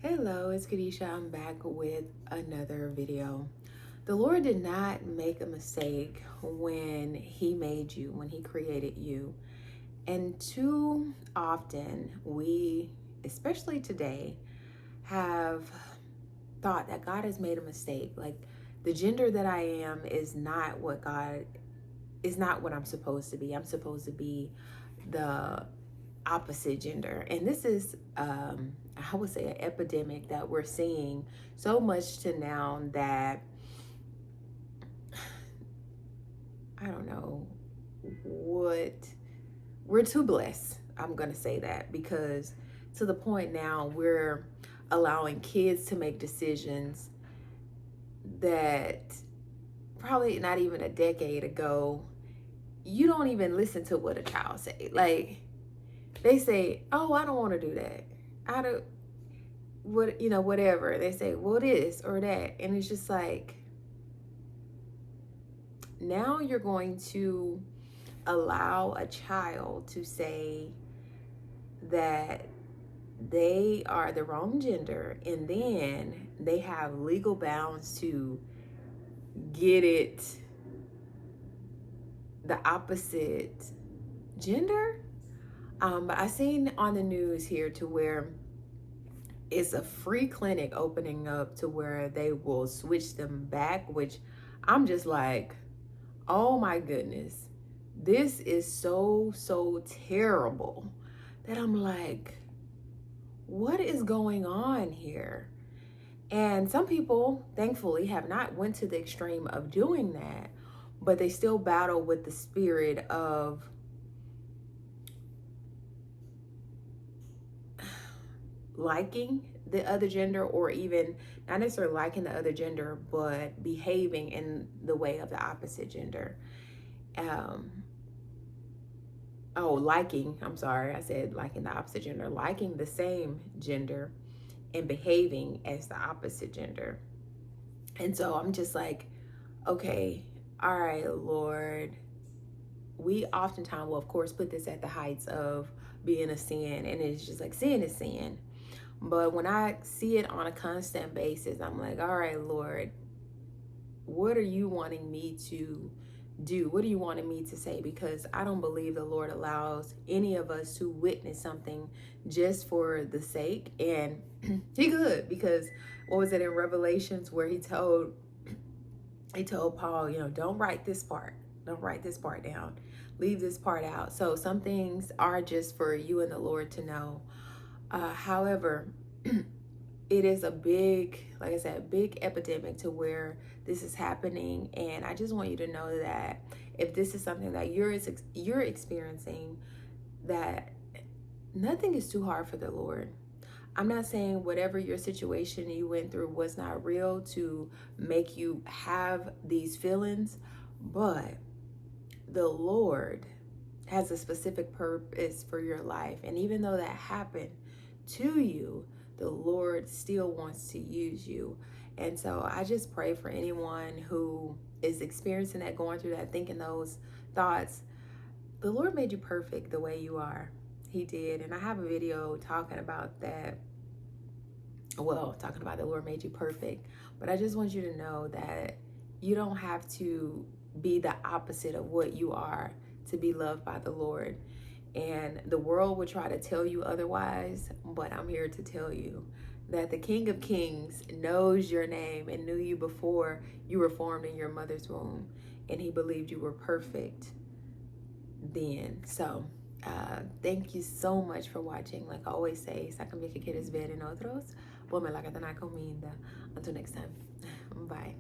Hello, it's Kadesha. I'm back with another video. The Lord did not make a mistake when He made you, when He created you. And too often, we, especially today, have thought that God has made a mistake. Like, the gender that I am is not what I'm supposed to be. I'm supposed to be the opposite gender. And this is I would say an epidemic that we're seeing so much to now that I don't know what we're too blessed. I'm gonna say that because to the point now we're allowing kids to make decisions that probably not even a decade ago you don't even listen to what a child say. Like, they say, oh, I don't want to do that. I don't, whatever. They say, well, this or that. And it's just like, now you're going to allow a child to say that they are the wrong gender, and then they have legal bounds to get it the opposite gender. But I seen on the news here to where it's a free clinic opening up to where they will switch them back, which I'm just like, oh my goodness, this is so terrible that I'm like, what is going on here? And some people, thankfully, have not went to the extreme of doing that, but they still battle with the spirit of liking the other gender, or even not necessarily liking the other gender, but behaving in the way of the opposite gender. I'm sorry, I said liking the opposite gender, liking the same gender and behaving as the opposite gender. And so I'm just like, okay, all right, Lord, we oftentimes will, of course, put this at the heights of being a sin, and it's just like sin is sin. But when I see it on a constant basis, I'm like, all right, Lord, what are you wanting me to do? What are you wanting me to say? Because I don't believe the Lord allows any of us to witness something just for the sake. And He could, because what was it in Revelations where he told Paul, don't write this part. Don't write this part down. Leave this part out. So some things are just for you and the Lord to know. However, it is a big, like I said, big epidemic to where this is happening. And I just want you to know that if this is something that you're experiencing, that nothing is too hard for the Lord. I'm not saying whatever your situation you went through was not real to make you have these feelings, but the Lord has a specific purpose for your life. And even though that happened to you, the Lord still wants to use you. And so I just pray for anyone who is experiencing that, going through that, thinking those thoughts. The Lord made you perfect the way you are. He did. And I have a video talking about that. Well, talking about the Lord made you perfect. But I just want you to know that you don't have to be the opposite of what you are to be loved by the Lord. And the world will try to tell you otherwise, but I'm here to tell you that the King of Kings knows your name and knew you before you were formed in your mother's womb. And He believed you were perfect then. So thank you so much for watching. Like I always say, sa kami que quieres ver en otros, ponme la que te na comienda. Until next time, bye.